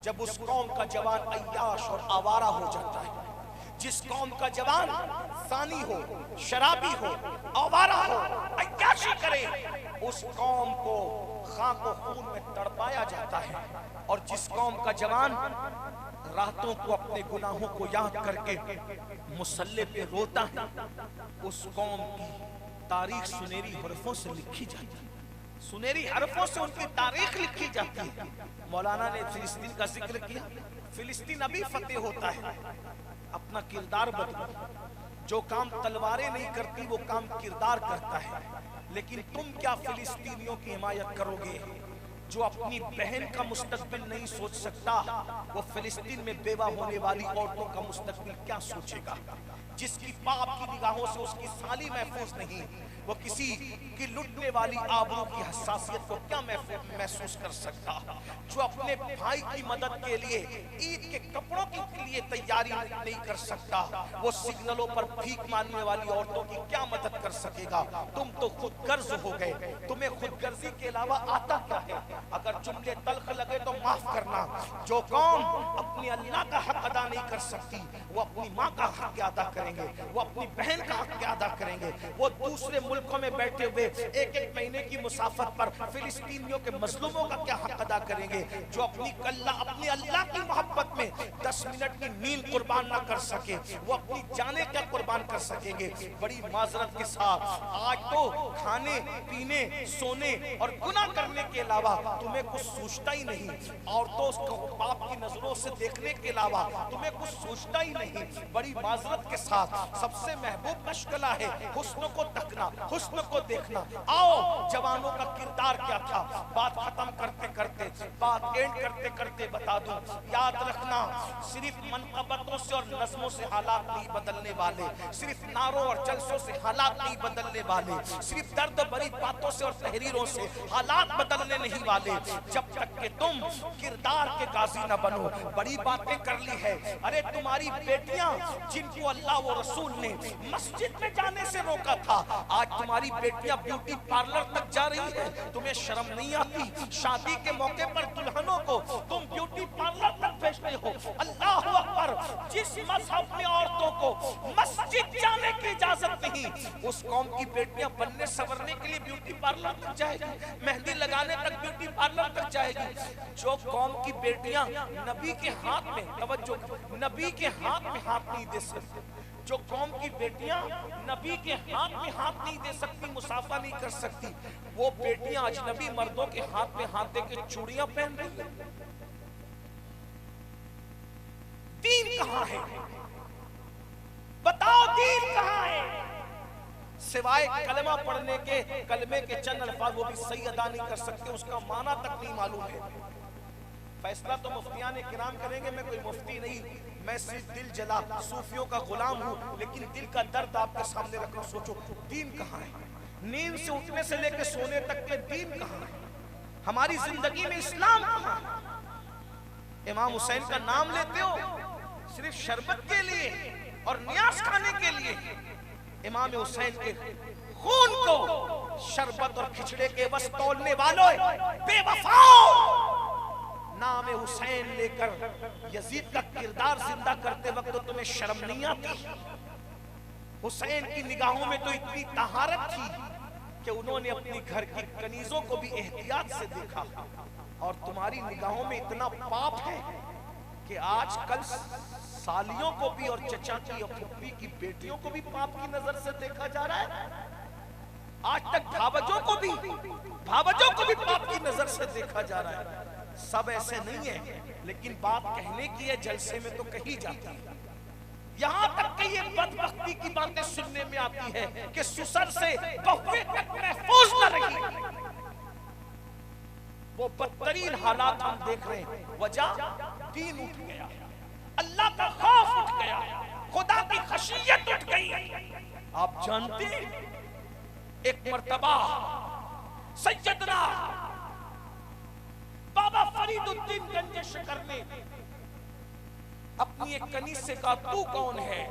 जब उस कौम का जवान अय्याश और आवारा हो जाता है, जिस कौम का जवान सानी हो, शराबी हो, आवारा हो, अय्याशी करे, उस कौम को खाक और खून में तड़पाया जाता है। और जिस कौम का जवान रातों को अपने गुनाहों को याद करके मुसल्ले पे रोता है, उस कौम की तारीख सुनहरी हरफों से लिखी जाती है, सुनहरी हरफों से उनकी तारीख लिखी जाती है। मौलाना ने फिलिस्तीन का जिक्र किया, फिलिस्तीन अभी फतेह होता है। अपना किरदार बदलो, जो काम तलवारें नहीं करती वो काम किरदार करता है। लेकिन तुम क्या फिलिस्तीनियों की हिमायत करोगे? जो अपनी बहन का मुस्तकबिल नहीं सोच सकता, वो फिलिस्तीन में बेवा होने वाली औरतों का मुस्तकबिल क्या सोचेगा? जिसकी पाप की निगाहों से उसकी साली महफूज नहीं, वो किसी की लुटने वाली आबरू की हसासियत को क्या महसूस कर सकता? जो अपने भाई की मदद के लिए ईद के कपड़ों के लिए तैयारी नहीं कर सकता, वो सिग्नलों पर भीख मांगने वाली औरतों की क्या मदद कर सकेगा? तुम तो खुद गर्ज हो गए, तुम्हें खुद गर्जी के अलावा आता क्या है? अगर जुमले तल्ख लगे तो माफ करना। जो कौम अपनी अल्लाह का हक अदा नहीं कर सकती, वो अपनी माँ का हक अदा करेंगे, वो अपनी बहन का हक अदा करेंगे, वो दूसरे मुल्कों में बैठे हुए एक एक महीने की मुसाफत पर फिलिस्तीनियों के मजलूमों का क्या हक अदा करेंगे? जो अपनी अल्लाह की मोहब्बत में 10 मिनट की नींद कुर्बान ना कर सके, वो अपनी जाने क्या कुर्बान कर सकेंगे? बड़ी माजरत के साथ आज तो खाने पीने सोने और गुनाह करने के अलावा तुम्हें कुछ सोचता ही नहीं। औरतों को बाप की नजरों से देखने के अलावा तुम्हें कुछ सोचता ही नहीं। बड़ी माजरत के साथ सबसे महबूब मशगला है हुस्न को तकना, हुस्न को देखना। आओ जवानों का किरदार क्या था, बात खत्म करते करते, बात एंड करते करते बता दूं। याद रखना, सिर्फ मनकबतों से और नज़मों से हालात नहीं बदलने वाले, सिर्फ नारों और जलसों से हालात नहीं बदलने वाले, सिर्फ दर्द भरी बातों से और तहरीरों से हालात बदलने नहीं वाले, जब तक कि तुम किरदार के गाजी न बनो। बड़ी बातें कर ली है। अरे तुम्हारी बेटियां जिनको अल्लाह वो रसूल ने मस्जिद में जाने से रोका था, आज तुम्हारी बेटियां ब्यूटी पार्लर तक जा रही है। तुम्हें शर्म नहीं आती? शादी के मौके पर दुल्हनों को तुम ब्यूटी पार्लर तक भेजते हो। अल्लाह अकबर! जिस मजहब में औरतों को मस्जिद जाने की इजाजत नहीं, उस कौम की बेटियां बनने संवरने के लिए ब्यूटी पार्लर तक जाएगी, मेहंदी लगाने तक ब्यूटी पार्लर तक जाएगी। जो कौम की बेटियां नबी के हाथ में, तवज्जो, नबी के हाथ में हाथ नहीं दे सकती, जो कौम की बेटियां नबी के हाथ में हाथ नहीं दे सकती, मुसाफा नहीं कर सकती, वो बेटियां अजनबी मर्दों के हाथ में हाथ दे के चूड़ियां पहन रही है। दीन कहां है? बताओ दीन कहां है? सिवाय कलमा पढ़ने के, कलमे के चंद अल्फाज वो भी सही अदा नहीं कर सकते, उसका माना तक नहीं मालूम है। फैसला तो मुफ्तियान किराम करेंगे, मैं कोई मुफ्ती नहीं, मैं सिर्फ दिल जला सूफियों का गुलाम हूँ। लेकिन दिल का दर्द आपके सामने रखो। सोचो दीन कहाँ है? नींद से उठने से लेकर सोने तक के दीन कहाँ है? हमारी जिंदगी में इस्लाम कहाँ है? इमाम हुसैन का नाम लेते हो सिर्फ शरबत के लिए और न्यास खाने के लिए। इमाम हुसैन के खून को शरबत और खिचड़े के बस तोड़ने वालों, बेवफाओ, नाम हुसैन लेकर यजीद का किरदार जिंदा करते वक्त तो तुम्हें शर्म नहीं आती? हुसैन की निगाहों में तो इतनी तहारत थी कि उन्होंने अपनी घर की कनीजों को भी एहतियात से देखा, और तुम्हारी निगाहों में इतना पाप है कि आजकल सालियों को भी और चचा की और फुप्पी की बेटियों को भी पाप की नजर से देखा जा रहा है। आज तक भावजों को भी पाप की नजर से देखा जा रहा है। सब ऐसे नहीं है, लेकिन बात कहने की है, जलसे में तो कही जाती है। यहाँ तक कि ये बदबख्ती की बातें सुनने में आती है कि सुसर से बहुए तक महफूज न रही। वो बदतरीन हालात हम देख रहे हैं। वजह दीन उठ गया, अल्लाह का खौफ उठ गया, खुदा की खशियत उठ गई। आप जानते एक मर्तबा सैयदना बाबा फरीदुद्दीन गंज शकर ने अपनी एक कनीज से कहा, तू कौन है?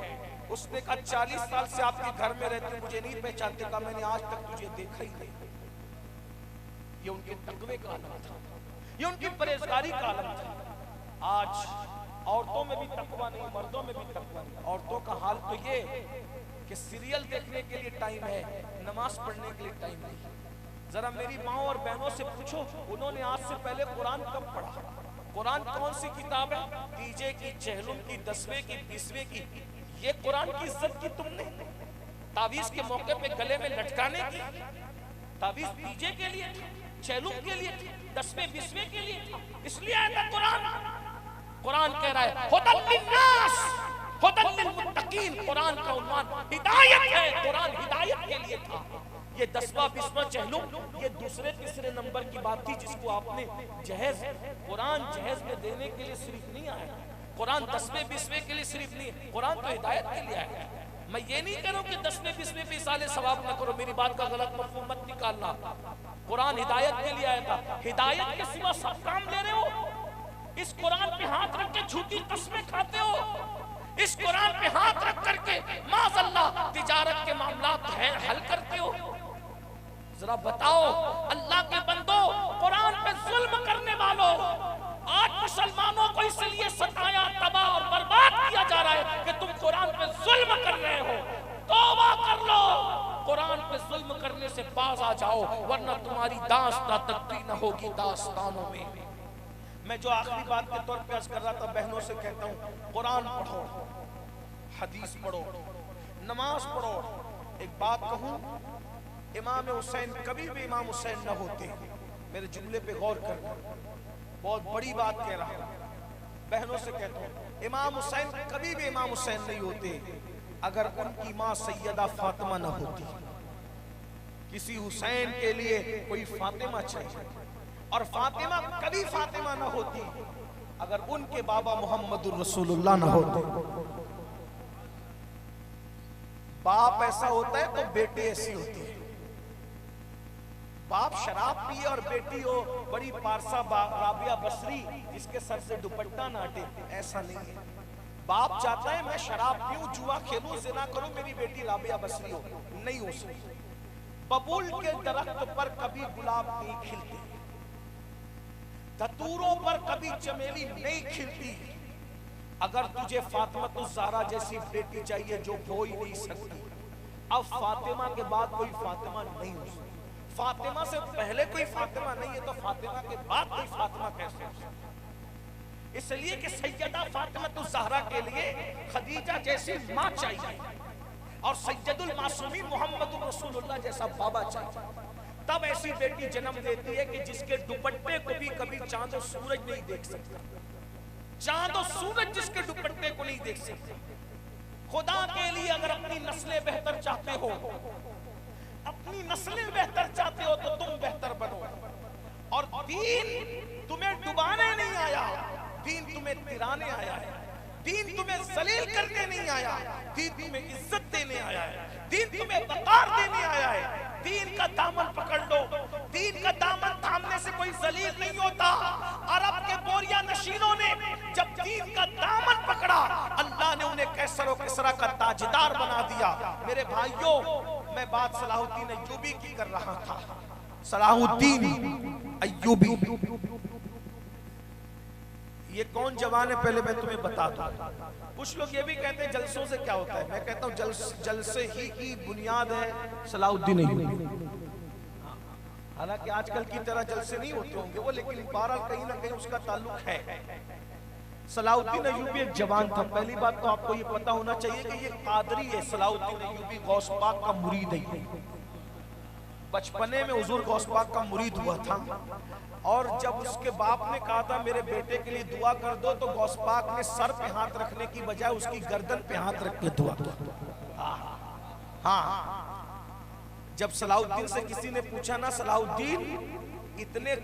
उसने कहा 40 साल से आपके घर में रहते मुझे नहीं पहचानते। कहा मैंने आज तक तुझे देखा ही नहीं। ये उनके तकवे का आलम था, ये उनकी परहेजगारी का आलम था। आज औरतों में भी तकवा नहीं, मर्दों में भी तकवा नहीं। औरतों का हाल तो ये कि सीरियल देखने के लिए टाइम है, नमाज पढ़ने के लिए टाइम नहीं। जरा मेरी माँ और बहनों से पूछो, उन्होंने आज से पहले कुरान कब पढ़ा? कुरान कौन सी किताब है? डीजे की, चहलुम की, 10वें की, 20वें की। ये कुरान की इज्जत की तुमने? तावीज के मौके पे गले में लटकाने की? तावीज डीजे के लिए था, चहलुम के लिए था, 10वें 20वें के लिए था, इसलिए आया था कुरान। कुरान कह रहा है हुदल लिन्नास, हुदल लिलमुत्तकीन। कुरान का उन्वान हिदायत है, कुरान हिदायत के लिए था। ये 10वां 20वां चहलुम ये दूसरे तीसरे नंबर की बात थी, जिसको आपने जहेज, कुरान जहेज में देने के लिए सिर्फ नहीं आया। कुरान 10वें 20वें के लिए सिर्फ नहीं, कुरान तो हिदायत के लिए आया। मैं ये नहीं कह रहा हूं कि 10वें 20वें पे साले सवाब ना करो, मेरी बात का गलत मफहूम मत निकालना। कुरान हिदायत के लिए आया था। हिदायत के सिवा सब काम ले रहे हो। इस कुरान पे हाथ रख के झूठी कस्में खाते हो। इस कुरान पे हाथ रख करके माज़अल्लाह तिजारत के मामलात है हल करते हो। जरा बताओ अल्लाह के बंदो, कुरान पे जुल्म करने वालों, आज मुसलमानों को इसलिए सताया, तबाह और बर्बाद किया जा रहा है कि तुम कुरान पे जुल्म कर रहे हो। तौबा कर लो, कुरान पे जुल्म करने से बाज आ जाओ, वरना तुम्हारी दास्तां तकती न होगी दास्तानों में। मैं जो आखिरी बात के तौर पे अर्ज कर रहा था, बहनों से कहता हूँ कुरान पढ़ो, हदीस पढ़ो, नमाज पढ़ो। एक बात कहूँ, इमाम हुसैन कभी भी इमाम हुसैन न होते। मेरे जुमले पे गौर करना, बहुत बड़ी बात कह रहा हूँ। बहनों से कहता हूँ इमाम हुसैन कभी भी इमाम हुसैन नहीं होते अगर उनकी माँ सैयदा फातिमा न होती। किसी हुसैन के लिए कोई फातिमा चाहिए, और फातिमा कभी फातिमा न होती अगर उनके बाबा मोहम्मदुर रसूलुल्लाह न होते। बाप ऐसा होता है तो बेटी ऐसी होती है। बाप शराब पिए और बेटी हो बड़ी पारसा राबिया बसरी जिसके सर से दुपट्टा ना हटे, ऐसा नहीं है। बाप चाहता है मैं शराब पीऊं, जुआ खेलूं, ज़िना करूं, मेरी बेटी राबिया बसरी हो, नहीं हो सकती। बबूल के दरख्त पर कभी गुलाब नहीं खिलते, धतूरों पर कभी चमेली नहीं खिलती। अगर तुझे फातिमा ज़हरा जैसी बेटी चाहिए जो हो ही नहीं सकती, अब फातिमा के बाद कोई फातिमा नहीं हो सकती। फातिमा से पहले कोई फातिमा नहीं है तो फातिमा के बाद कोई फातिमा कैसे हो सकती? इसलिए कि सैयदा फातिमा ज़हरा के लिए खदीजा जैसी माँ चाहिए और सैयदुल मासूमीन मोहम्मद रसूलुल्लाह जैसा बाबा चाहिए। तब ऐसी बेटी जन्म देती है कि जिसके दुपट्टे को भी कभी चांद और सूरज नहीं देख सकता। चांद और सूरज जिसके दुपट्टे को नहीं देख सकते। खुदा के लिए अगर अपनी नस्लें बेहतर चाहते हो, अपनी नस्लें बेहतर चाहते हो तो तुम बेहतर बनो। और दीन तुम्हें डुबाने नहीं आया, दीन तुम्हें तिराने आया है। दीन तुम्हें जलील करने नहीं आया, दीन तुम्हें इज्जत देने आया है। दीन तुम्हें वकार देने आया है। दीन का दामन पकड़ लो। दीन का दामन थामने से कोई जलील नहीं होता। अरब के बोरिया नशीनों ने जब दीन का दामन पकड़ा, अल्लाह ने उन्हें कैसर और किसरा का ताजदार बना दिया। मेरे भाइयों, मैं बात सलाहुद्दीन अय्यूबी की कर रहा था। सलाहुद्दीन अय्यूबी ये कौन जवान है पहले मैं तुम्हें बता दूं। कुछ लोग ये भी कहते हैं जलसों से क्या होता है। मैं कहता हूँ जलसे ही की बुनियाद है सलाहुद्दीन अय्यूबी। हालांकि आजकल की तरह जलसे नहीं होते होंगे वो, लेकिन बहरहाल कहीं ना कहीं उसका ताल्लुक है। सलाहुद्दीन अय्यूबी एक जवान था। पहली बात तो आपको ये पता होना चाहिए कि ये कादरी है। सलाहुद्दीन अय्यूबी गौस पाक का मुरीद है। बचपने में हुजूर गौस पाक का मुरीद हुआ था, और जब उसके बाप ने कहा था मेरे बेटे के लिए दुआ कर दो, तो गौस पाक ने सर पे हाथ रखने की बजाय उसकी गर्दन पे हाथ रख के दुआ किया। हाँ, जब सलाहुद्दीन से किसी ने पूछा ना, सलाहुद्दीन इतने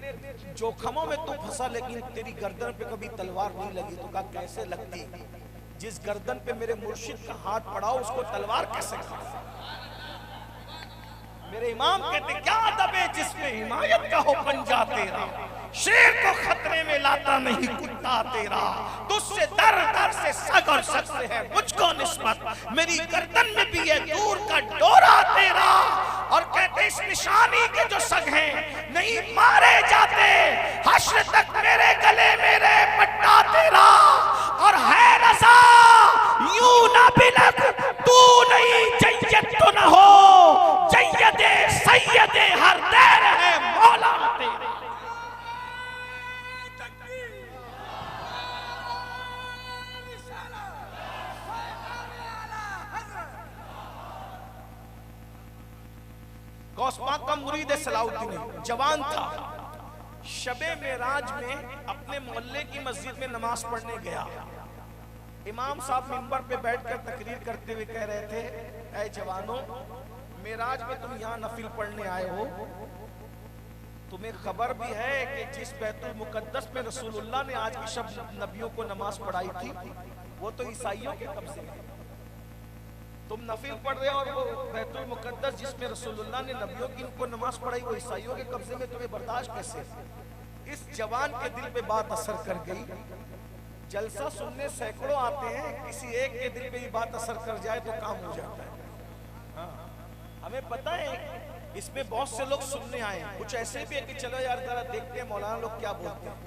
जोखमों में तू फंसा लेकिन तेरी गर्दन पे कभी तलवार नहीं लगी, तो कहा कैसे लगती? जिस गर्दन पे मेरे मुर्शिद का हाथ पड़ा उसको तलवार कैसे लगी? मेरे इमाम कहते क्या अदब है जिसमें हिमायत का हो पंजा तेरा, शेर को खतरे में लाता नहीं कुत्ता तेरा, तुझसे दर दर से सग और सग से है मुझको निस्बत, मेरी गर्दन में भी है दूर का डोरा तेरा। और कहते इस निशानी के जो सग हैं नहीं मारे जाते, हश्र तक मेरे गले में रहे पट्टा तेरा। गौस पाक का मुरीद है सलाउद्दीन, जवान था। शबे मेराज में अपने मोहल्ले की मस्जिद में नमाज पढ़ने गया। इमाम साहब मिंबर पे बैठकर तकरीर करते हुए कह रहे थे, ऐ जवानों, मेराज में तुम यहाँ नफिल पढ़ने आए हो, तुम्हें खबर भी है कि जिस बैतुल मुकद्दस में रसूलुल्लाह ने आज की शब नबियों को नमाज पढ़ाई थी वो तो ईसाइयों के कब्जे में। तुम नफिल पढ़ रहे हो और वो बैतुल मुकद्दस जिसमें रसूलुल्लाह ने नबियों की इनको नमाज पढ़ाई वो ईसाइयों के कब्जे में, तुम्हें बर्दाश्त कैसे? इस जवान के दिल पे बात असर कर गई। जलसा सुनने सैकड़ों आते हैं, किसी एक के दिल पे ही बात असर कर जाए तो काम हो जाता है। हाँ, हमें पता है इसमें बहुत से लोग सुनने आए हैं, कुछ ऐसे भी है कि चलो यार जरा देखते हैं मौलाना लोग क्या बोलते हैं,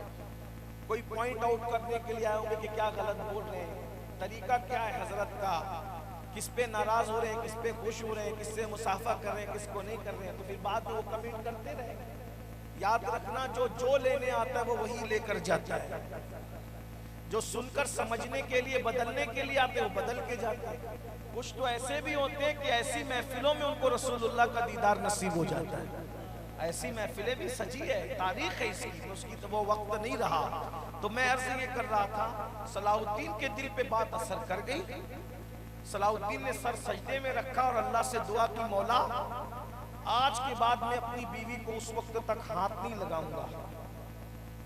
कोई पॉइंट आउट करने के लिए आए होंगे कि क्या गलत बोल रहे हैं, तरीका क्या है हजरत का, किस पे नाराज हो रहे हैं, किस पे खुश हो रहे हैं, किससे मुसाफा कर रहे हैं, किसको नहीं कर रहे हैं, तो फिर बाद में वो कमेंट करते रहे। याद रखना, जो लेने आता है वो वही लेकर जाता है, जो सुनकर समझने के लिए बदलने के लिए आते हैं वो बदल के जाते हैं। कुछ तो ऐसे भी होते हैं कि ऐसी महफिलों में उनको रसूलुल्लाह का दीदार नसीब हो जाता है। ऐसी महफिलें भी सजी है, तारीख है इसकी, उसकी तो वो वक्त नहीं रहा। तो मैं अर्ज ये कर रहा था, सलाहुद्दीन के दिल पे बात असर कर गई। सलाहुद्दीन ने सर सजदे में रखा और अल्लाह से दुआ की, मौला आज के बाद मैं अपनी बीवी को उस वक्त तक हाथ नहीं लगाऊंगा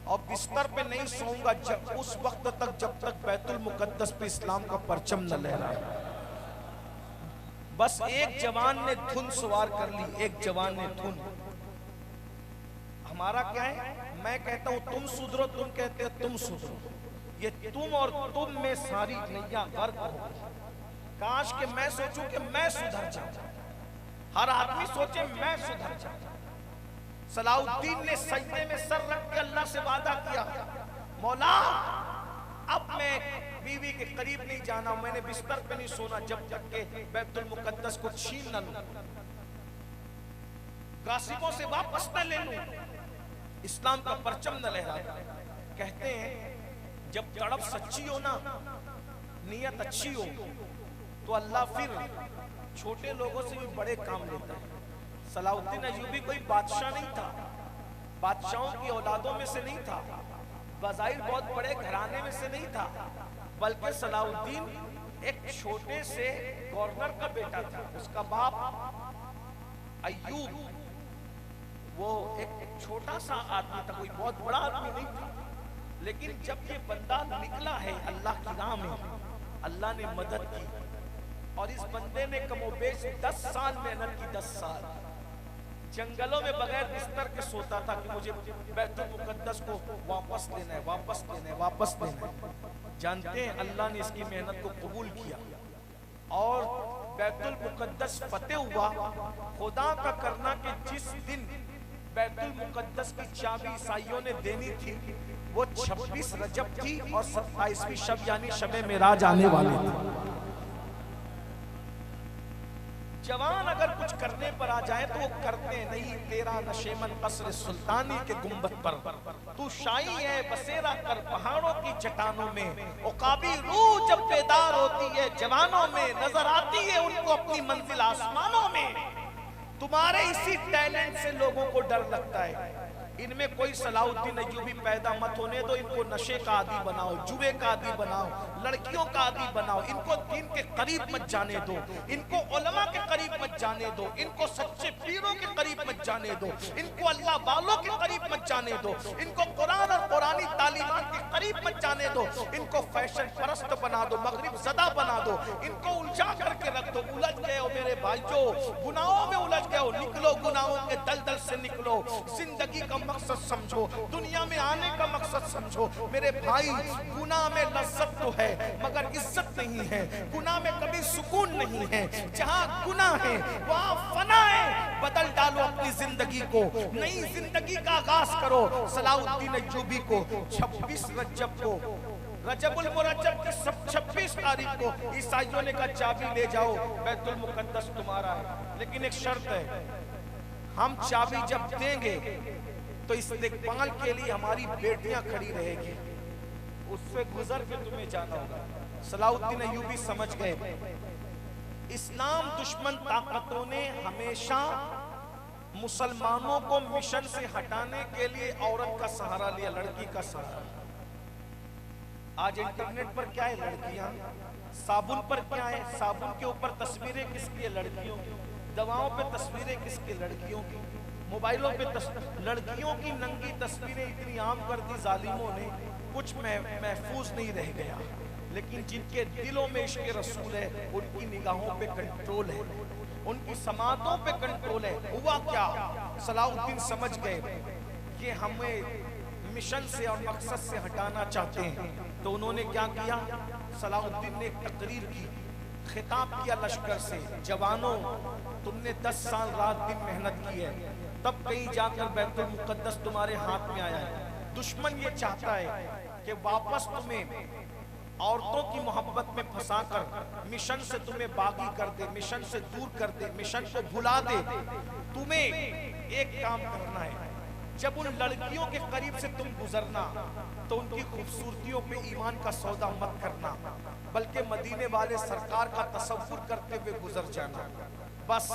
और बिस्तर पे नहीं सोऊंगा जब उस वक्त तक जब तक बैतुल मुकद्दस पे इस्लाम का परचम न लहराए। बस एक जवान ने धुन सवार कर ली, एक जवान ने धुन। हमारा क्या है, मैं कहता हूं तुम सुधरो, तुम कहते हो तुम सुधरो। ये तुम और तुम में सारी नैया गर्क हो। काश कि मैं सोचूं कि मैं सुधर जाऊं, हर आदमी सोचे मैं सुधर जाऊं। सलाहुद्दीन ने सजदे में सर रख के अल्लाह से वादा किया, मौला अब मैं बीवी के करीब नहीं जाना, मैंने बिस्तर पे नहीं सोना जब तक के बैतुल मुकद्दस को छीन न लूं, गासिबों से वापस न ले लूं, इस्लाम का परचम न लहरा। कहते हैं जब तड़प सच्ची हो ना, नियत अच्छी हो, तो अल्लाह फिर छोटे लोगों से भी बड़े काम लेता है। सलाहुद्दीन अय्यूबी कोई बादशाह नहीं था, बादशाहों की औलादों में से नहीं था, बज़ाहिर बहुत बड़े घराने में से नहीं था, बल्कि सलाहुद्दीन एक छोटे से गवर्नर का बेटा था। उसका बाप अय्यूब वो एक छोटा सा आदमी था, कोई बहुत बड़ा आदमी नहीं था। लेकिन जब ये बंदा निकला है अल्लाह की राह में, अल्लाह ने मदद की और इस बंदे ने कमोबेश 10 साल मेहनत की, 10 साल जंगलों में बगैर बिस्तर के सोता था कि मुझे बैतुल मुकद्दस को वापस लेना है, वापस लेना है, वापस लेना है। जानते हैं अल्लाह ने इसकी मेहनत को कबूल किया और बैतुल मुकद्दस फतेह हुआ। खुदा का करना कि जिस दिन बैतुल मुकद्दस की चाबी ईसाइयों ने देनी थी वो 26 रजब थी और 27वीं शब यानी शबे मेराज आने वाले थे। जवान अगर कुछ करने पर आ जाए तो वो करते नहीं। तेरा नशेमन कसर सुल्तानी के गुंबद पर तू शाही है बसेरा कर पहाड़ों की चट्टानों में। उकाबी रूह जब बेदार होती है जवानों में, नजर आती है उनको अपनी मंजिल आसमानों में। तुम्हारे इसी टैलेंट से लोगों को डर लगता है। इनमें कोई सलाहुद्दीन अय्यूबी पैदा मत होने दो। इनको नशे का आदी बनाओ, जुए का आदी बनाओ, लड़कियों का आदी बनाओ। इनको दीन के करीब मत जाने दो, इनको उलमा के करीब मत जाने दो, इनको सच्चे पीरों के करीब मत जाने दो, इनको अल्लाह वालों के करीब मत जाने दो, इनको कुरान और कुरानी तालीमात के करीब मत जाने दो। इनको फैशन परस्त बना दो, मगरिब ज़दा बना दो, इनको उलझा करके रख दो। उलझ गए हो मेरे भाइयों, गुनाहों में उलझ गए हो, निकलो गुनाहों के दलदल से निकलो। जिंदगी का मकसद समझो, दुनिया में आने का मकसद समझो। मेरे भाई गुनाह में लज्जत तो है मगर इज्जत नहीं है, गुनाह में कभी सुकून नहीं है। जहां गुनाह है वहां फना है। बदल डालो अपनी जिंदगी को, नई जिंदगी का आगाज करो। सलाहुद्दीन अय्यूबी को 26 रजब को, रजबुल मुरज्जब की 26 तारीख को ईसाइयों ने कहा चाबी ले जाओ, बैतुल मुकद्दस तुम्हारा है। लेकिन एक शर्त है, हम चाबी जब देंगे तो इस्तेकबाल के लिए हमारी बेटियां खड़ी रहेगी, उससे गुजर के तुम्हें जाना होगा। सलाहुद्दीन अय्यूबी समझ गए इस्लाम दुश्मन ताकतों ने हमेशा मुसलमानों को मिशन से हटाने के लिए औरत का सहारा लिया, लड़की का सहारा। आज इंटरनेट पर क्या है, लड़कियां। साबुन पर क्या है, साबुन के ऊपर तस्वीरें किसकी है, लड़कियों की। दवाओं पे तस्वीरें किसकी, लड़कियों की। मोबाइलों पे लड़कियों की नंगी तस्वीरें इतनी आम कर दी जालिमों ने, कुछ महफूज नहीं रह गया। लेकिन जिनके दिलों में इश्क़ रसूल है, उनकी निगाहों पे कंट्रोल है, उनकी समातों पे कंट्रोल है। हुआ क्या, सलाहुद्दीन समझ गए कि हमें मिशन से और मकसद से हटाना चाहते हैं, तो उन्होंने क्या किया, सलाहुद्दीन ने एक तकरीर की, खिताब किया लश्कर से, जवानों तुमने 10 साल रात दिन मेहनत की है, तब कहीं जाकर बैतुल मुक़द्दस तुम्हारे हाथ में आया है। दुश्मन ये चाहता है कि वापस तुम्हें औरतों की मोहब्बत में फंसाकर मिशन से तुम्हें बागी कर दे, मिशन से दूर कर दे, मिशन को भुला दे। तुम्हें एक काम करना है, जब उन लड़कियों के करीब से तुम गुजरना तो उनकी खूबसूरतियों पे ईमान का सौदा मत करना, बल्कि मदीने वाले सरकार का तसव्वुर करते हुए गुजर जाना। बस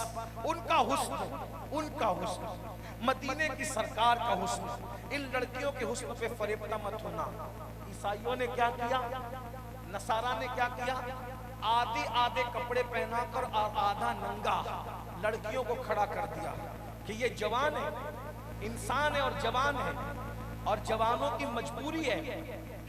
उनका हुस्न, मदीने की सरकार का हुस्न, इन लड़कियों के हुस्न पे फरेबता मत होना। ईसाइयों ने क्या किया, नसारा ने क्या किया, आधे आधे कपड़े पहनाकर और आधा नंगा लड़कियों को खड़ा कर दिया कि ये जवान है, इंसान है और जवान है, और जवानों की मजबूरी है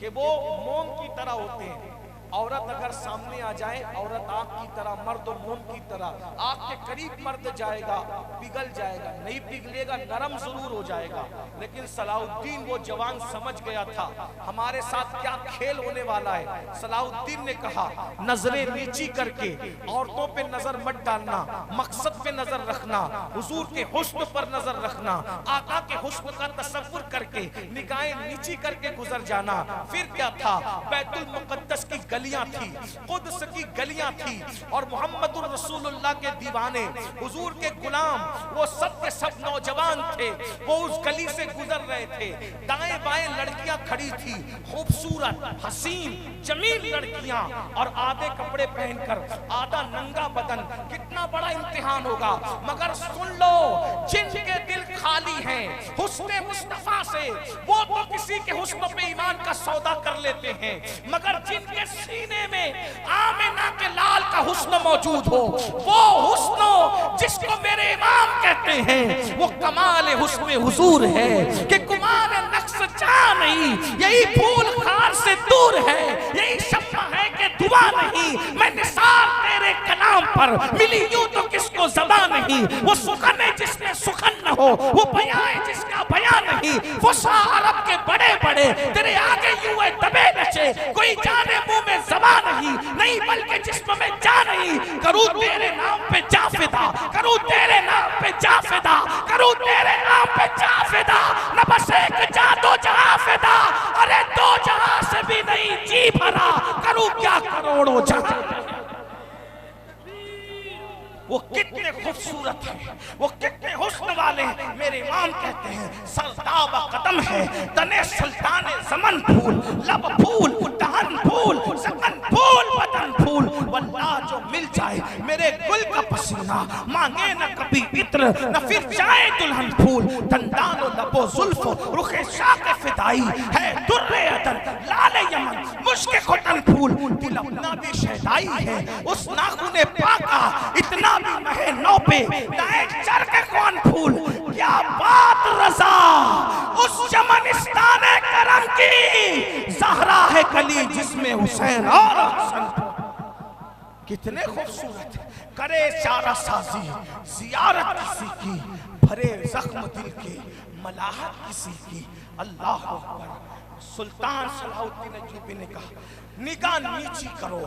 कि वो मोम की तरह होते हैं। औरत अगर सामने आ जाए, औरत आग की तरह, मर्द मोम की तरह, आग के करीब मर्द जाएगा पिघल जाएगा, नहीं पिघलेगा, नरम जरूर हो जाएगा। लेकिन सलाहुद्दीन वो जवान समझ गया था हमारे साथ क्या खेल होने वाला है। सलाहुद्दीन ने कहा, नजरें नीची करके औरतों पे नजर मत डालना, मकसद पे नजर रखना, हुजूर के हुस्न पर नजर रखना, आका के हुस्न का तसव्वुर करके निगाहें नीची करके गुजर जाना। फिर क्या था, बैतुल मुक़द्दस की गलियां थी, कुद्स की गलियां थी, और मोहम्मदुर रसूलुल्लाह के दीवाने, हुजूर के गुलाम, वो सब के सब नौजवान थे, वो उस गली से गुजर रहे थे। दाएं बाएं लड़कियां खड़ी थी, खूबसूरत, हसीन, जमील लड़कियां, और आधे कपड़े पहनकर, आधा नंगा बदन। कितना बड़ा इम्तिहान होगा। मगर सुन लो, जिनके दिल खाली हैं हुस्ने मुस्तफा से, वो तो किसी के हुस्न पे ईमान का सौदा कर लेते हैं, मगर जिनके सीने में आमिना के लाल का हुस्न मौजूद हो, वो हुस्न जिसको मेरे इमाम कहते हैं, वो कमाल हुस्न हुजूर है कि कुमार नक्श चाह नहीं, यही फूल खार से दूर है, यही शम्मा है कि दुआ नहीं। मैं निसार तेरे कलाम पर मिली यूं तो किसको ज़बान नहीं, वो सुखन है जिसमें सुखन न हो, वो बयां है जिसका बयां नहीं। वो अरब के बड़े बड़े तेरे आगे यूं है दबे नचे, कोई जाने मुंह में ज़बान नहीं बल्कि जिस्म में जा नहीं। करूं तेरे नाम पे जा फिदा, करूं तेरे नाम पे जा फिदा, करूं तेरे नाम पे जा फिदा, न बस एक जा दो जहां फिदा, अरे दो जहां से भी नहीं जी भरा, करूं क्या करोड़ों जहां। वो कितने खूबसूरत हैं, वो कितने हुस्न वाले हैं। मेरे इमाम कहते हैं, सरताब कदम है तने सुल्तान ज़मन फूल, लब फूल, दहन फूल, सकन फूल, बदन फूल। वल्लाह जो मिल जाए मेरे गुल का पसीना, मांगे न कभी इत्र, न फिर जाए दुल्हन फूल। दंदान लबो जुल्फ, रुखे शाक़ फिदाई है, दुर्रे अदन, लाल यमन, मुश्क खुतन फूल। दिल अपना भी शहदाई है, उस नाखूने पाका, इतना भी महे नौ पे, दाएं चर के कौन फूल। क्या बात रज़ा उस चमनिस्तान करम की, ज़हरा है कली जिसमें हुसैन और हसन। कितने खूबसूरत, करे चारा साजी जियारत किसी की, भरे जख्म दिल के मलाहत किसी की। अल्लाह अकबर। सुल्तान सलाहुद्दीन अय्यूबी ने कहा, निगाह नीची करो,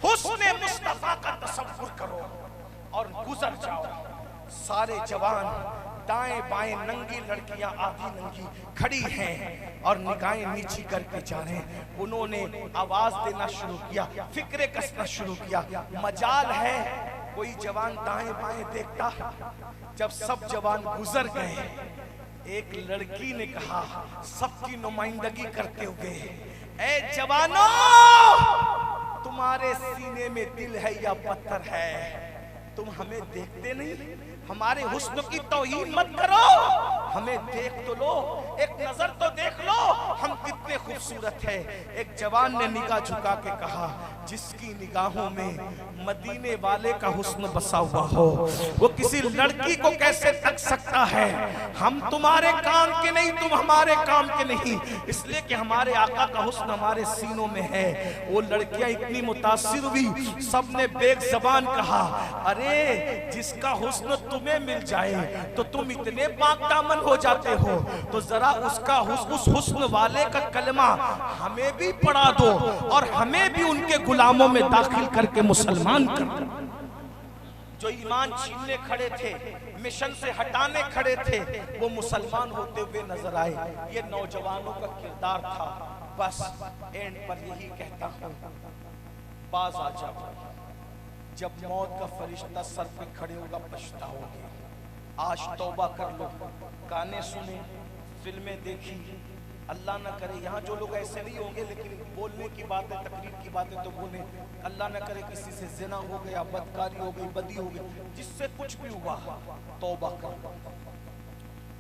हुस्ने मुस्तफा का तसव्वुर करो और गुजर जाओ। सारे जवान दाएं बाएं, नंगी लड़कियां आधी नंगी खड़ी हैं और निगाहें नीची करके जा रहे हैं। उन्होंने आवाज देना शुरू किया, फिक्रे कसना शुरू किया। मजाल है कोई जवान दाएं बाएं देखता। जब सब जवान गुजर गए, एक लड़की ने कहा सबकी नुमाइंदगी करते हुए, ए जवानों, तुम्हारे सीने में दिल है या पत्थर है? तुम हमें देखते नहीं, हमारे हुस्न की तौहीन मत करो, हमें देख तो लो, एक नजर तो देख लो हम कितने खूबसूरत है। एक जवान ने निगाह झुका के कहा, जिसकी निगाहों में मदीने वाले का हुस्न बसा हुआ हो वो किसी लड़की को कैसे तक सकता है। हम तुम्हारे काम के नहीं, तुम हमारे काम के नहीं, इसलिए कि हमारे आका का हुस्न हमारे सीनों में है। वो लड़कियां इतनी मुतासिर हुई, सबने बेज़बान कहा, अरे जिसका हुस्न तुम्हें मिल जाए तो तुम इतने पाकदामन हो जाते हो, तो जरा उसका उस हुस्न वाले का कलमा हमें भी पढ़ा दो और हमें भी उनके गुलामों में दाखिल करके मुसलमान कर दो। जो ईमान छीनने खड़े थे, मिशन से हटाने खड़े थे, वो मुसलमान होते हुए नजर आए। ये नौजवानों का किरदार था। बस एंड पर यही कहता हूं, बाज आ जाओ, जब मौत का फरिश्ता सर पे खड़े होगा पछताओगे। आज तौबा कर लो, गाने सुने, फिल्में देखी, अल्लाह ना करे यहाँ जो लोग ऐसे नहीं होंगे, लेकिन बोलने की बातें, तकरीर की बातें तो बोले, अल्लाह ना करे किसी से जिना हो गया, बदकारी हो गई, बदी हो गई, जिससे कुछ भी हुआ, तौबा कर लो।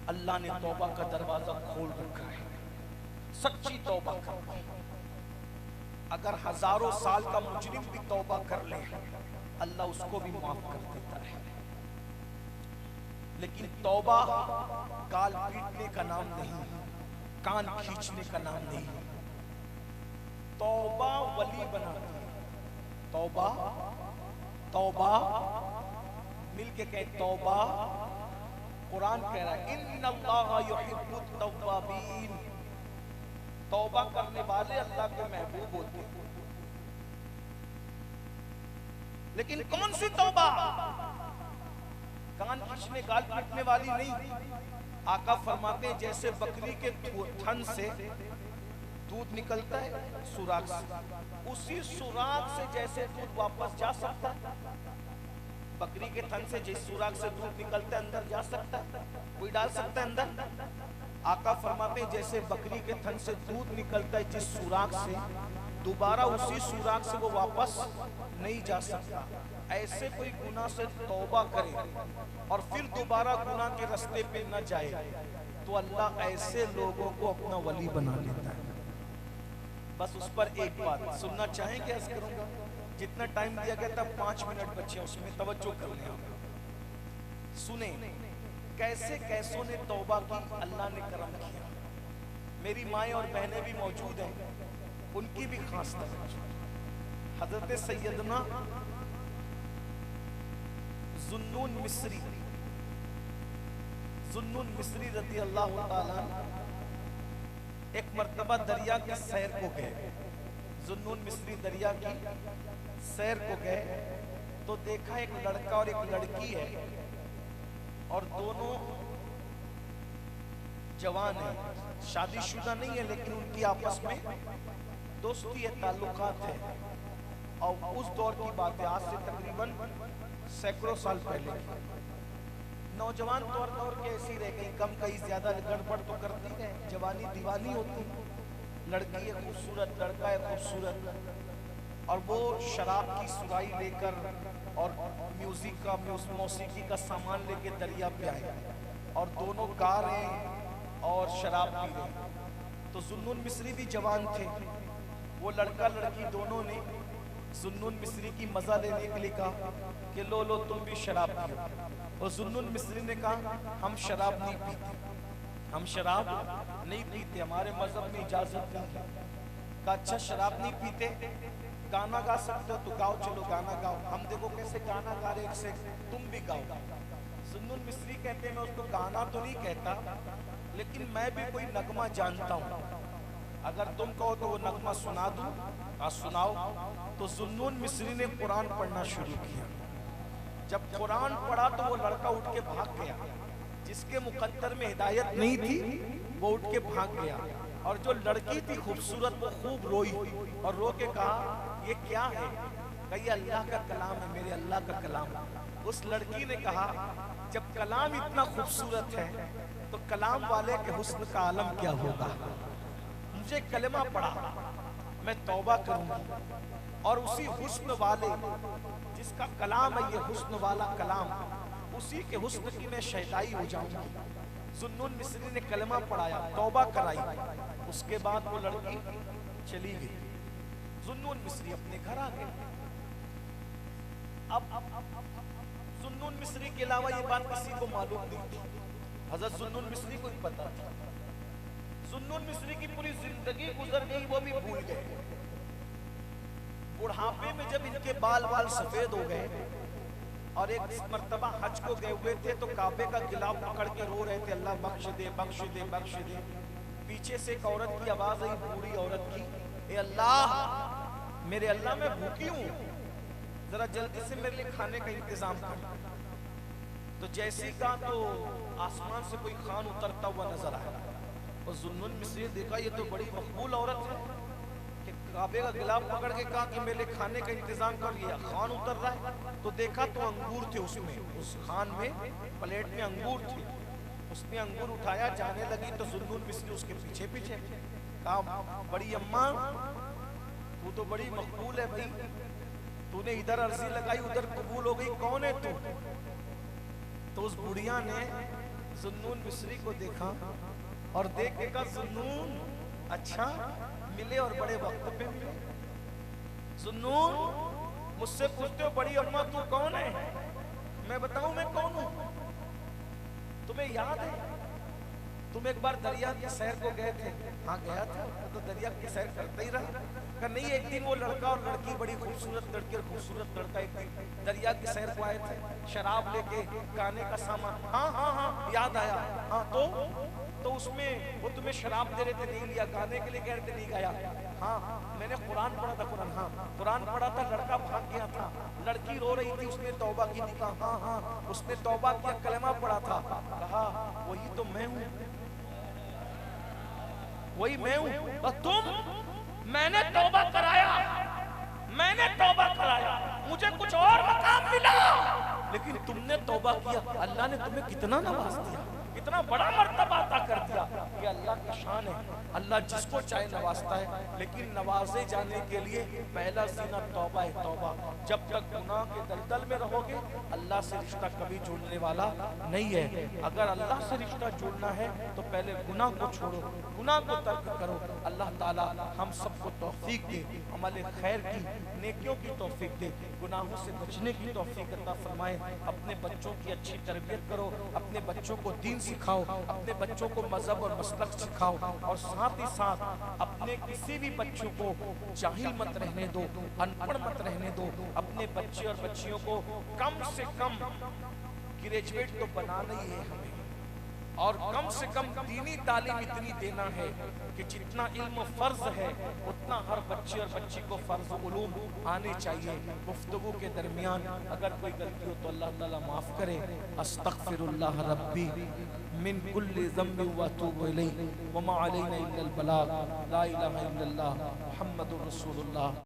अल्लाह ने तौबा का दरवाजा खोल रखा है, सच्ची तौबा कर लो। अगर हजारों साल का मुजरिम भी तौबा कर ले, अल्लाह उसको भी माफ कर देता है। लेकिन तौबा गाल पीटने का नाम नहीं, कान खींचने का नाम नहीं। तौबा वली बनाती है। तौबा, तौबा मिलके कहे तौबा। कुरान कह रहा है, इन्नल्लाह युहिब्बुत तौवाबीन, तौबा करने वाले अल्लाह के महबूब होते हैं। लेकिन कौन सी तौबा? कान खींचने, गाल पीटने वाली नहीं। आका फरमाते हैं, जैसे बकरी के थन से दूध निकलता है सुराख से, उसी सुराख से जैसे दूध वापस जा सकता है, बकरी के थन से जिस सुराख से दूध निकलता है अंदर जा सकता है, कोई डाल सकता है अंदर? आका फरमाते हैं, जैसे बकरी के थन से दूध निकलता है जिस सुराख से, दोबारा उसी सुराख से वो वापस नहीं जा सकता। ऐसे कोई गुनाह से तौबा करे और फिर दोबारा गुनाह के रास्ते पे न जाए, तो अल्लाह ऐसे लोगों को अपना वली बना लेता है। बस उस पर एक बात सुनना चाहेंगे, अर्ज करूंगा। जितना टाइम दिया गया था 5 मिनट बचे, उसमें तवज्जो कर लें आप। सुने कैसे कैसों ने तौबा की, अल्लाह ने करम किया। मेरी माएँ और बहनें भी मौजूद हैं, उनकी भी खास तवज्जो। हजरत सैयदना जुन्नून मिस्री, जुन्नून मिस्री रज़ी अल्लाह ताला एक मर्तबा दरिया की सैर को गए। जुन्नून मिस्री दरिया की सैर को गए तो देखा एक लड़का और एक लड़की है, और दोनों जवान है, शादीशुदा नहीं है, लेकिन उनकी आपस में दोस्ती है, ताल्लुकात है। और उस दौर की बात है, आज से तकरीबन सैकड़ों साल पहले। नौजवान तौर के ऐसी रह गई, कम कहीं ज्यादा गड़बड़ तो करती है, जवानी दीवानी होती, लड़की है खूबसूरत, लड़का है खूबसूरत, और वो शराब की सुराई लेकर और म्यूजिक का मौसीकी का सामान लेके दरिया पे आए, और दोनों गा रहे और शराब पी रहे। तो जुन्नून मिस्री भी जवान थे, वो लड़का लड़की दोनों ने जुन्नून मिस्री की मजा लेने के लिए कहा कि लो लो तुम भी शराब पियो। और जुन्नून मिस्री ने कहा, हम शराब नहीं पीते, हम शराब नहीं पीते, हमारे मजहब में इजाजत नहीं है। कहा अच्छा शराब नहीं पीते, गाना गा सकते हो तो गाओ, चलो गाना गाओ, हम देखो कैसे गाना गा रहे से, तुम भी गाओ। जुन्नून मिस्री कहते हैं, मैं उसको गाना तो नहीं कहता, लेकिन मैं भी कोई नगमा जानता हूँ, अगर तुम कहो तो वो नगमा सुना दूं। हाँ सुनाओ। तो जुन्नून मिस्री ने कुरान पढ़ना शुरू किया। जब कुरान पढ़ा तो वो लड़का उठ के भाग गया, जिसके मुकद्दर में हिदायत नहीं थी वो उठ के भाग गया, और जो लड़की थी खूबसूरत वो खूब रोई और रो के कहा ये क्या है? कही अल्लाह का कलाम है, मेरे अल्लाह का कलाम। उस लड़की ने कहा जब कलाम इतना खूबसूरत है तो कलाम वाले के हुस्न का आलम क्या होगा। मुझे कलमा पढ़ा मैं तौबा करूंगा और उसी हुस्न वाले जिसका कलाम है ये हुस्न वाला कलाम, उसी के हुस्न की मैं शैदाई हो जाऊंगा। जुन्नुन मिस्री ने कलमा पढ़ाया, तौबा कराई, उसके बाद वो लड़की चली गई। जुन्नुन मिस्री अपने घर आ गए। अब जुन्नुन मिस्री के अलावा ये बात किसी को मालूम नहीं थी। हजरत जुन्नुन मिस्री को ही पता था। जुन्नुन मिस्री की पूरी जिंदगी गुजर गई, वो भी भूल गए। बुढ़ापे में जब इनके बाल बाल सफेद हो गए और एक मर्तबा हज को गए हुए थे तो काबे का गिलाफ पकड़ के रो रहे थे, अल्लाह बख्श दे बख्श दे बख्श दे। पीछे से एक औरत की आवाज आई, बूढ़ी औरत की, ए अल्लाह, मेरे अल्लाह मैं भूखी हूँ, जरा जल्दी से मेरे लिए खाने का इंतजाम कर। तो जैसे ही कहा तो आसमान से कोई खान उतरता हुआ नजर आया और जुन्नुन मिस्री देखा ये तो बड़ी मकबूल औरत है कि काबे का गिलाफ पकड़ के कहा कि मेरे लिए खाने का इंतजाम कर लिया। खान उतर रहा है तो देखा तो अंगूर थे उसमें, उस खान में प्लेट में अंगूर थे। उसने अंगूर उठाया, जाने लगी तो जुन्नुन मिस्री उसके पीछे पीछे। कहा बड़ी अम्मा तू तो बड़ी मकबूल है भाई, तूने इधर अर्जी लगाई उधर कबूल हो गई, कौन है तू? तो उस बुढ़िया ने जुन्नुन मिस्री को देखा और देख के कहा जुन्नुन अच्छा मिले और बड़े वक्त पे मिले। जुन्नुन मुझसे पूछते हो बड़ी अम्मा तू कौन है? मैं बताऊं मैं कौन हूं? तुम्हें याद है तुम एक बार दरिया की सैर को गए थे? हाँ गया था। तो दरिया की सैर करते ही रहा। नहीं एक दिन वो लड़का और लड़की, बड़ी खूबसूरत लड़की और खूबसूरत लड़का एक दिन दरिया की सैर को आए थे, शराब लेके, गाने का सामान। हाँ हाँ हाँ याद आया। हाँ तो उसमें वो तुम्हें शराब दे रहे थे, नहीं लिया, गाने के लिए कह रहे थे, नहीं गाया। हाँ मैंने कुरान पढ़ा था, कुरान, हाँ कुरान पढ़ा था, लड़का भाग गया था, लड़की रो रही थी, उसने तौबा की थी। कहा हाँ हाँ उसने तौबा किया, कलमा पढ़ा था। कहा वही तो मैं हूँ, वही मैं हूँ। और तुम? मैंने तौबा कराया, मैंने तौबा कराया, मुझे कुछ और मकाम मिला, लेकिन तुमने तौबा किया। अल्लाह ने तुम्हें कितना नवाज दिया, कितना बड़ा मर्तबा अता कर दिया। ये अल्लाह की शान है। अल्लाह जिसको चाहे नवाजता है, लेकिन नवाजे जाने के लिए पहला जीना तौबा है, तौबा। जब तक गुनाह के दलदल में रहोगे अल्लाह से रिश्ता कभी जुड़ने वाला नहीं है। अगर अल्लाह से रिश्ता जुड़ना है तो पहले गुनाह को छोड़ो, गुनाह को तर्क करो। अल्लाह ताला हम सबको तौफीक दे, अमल खैर की, नेकियों की तौफीक दे, गुनाहों से बचने की तौफीक अता फरमाए। अपने बच्चों की अच्छी तरबियत करो, अपने बच्चों को दीन सिखाओ, अपने बच्चों को मजहब और मसलक सिखाओ, और साथ ही साथ अपने किसी भी बच्चों को जाहिल मत रहने दो, अनपढ़ मत रहने दो। अपने बच्चे और बच्चियों को कम से कम ग्रेजुएट तो बनाना ही है हमें, और कम से कम दीनी तालीम इतनी देना है कि जितना इल्म फर्ज है उतना हर बच्चे और बच्ची को फर्ज उलूम आने चाहिए। गुफ्तगू के दरमियान अगर कोई गलती हो तो अल्लाह ताला माफ करे। अस्तगफिरुल्लाह रब्बी मिन कुल्ली ज़म्बि व अतूबु इलैहि व मा अलैना इल्लल बलाग। ला इलाहा इल्लल्लाह मुहम्मदुर रसूलुल्लाह।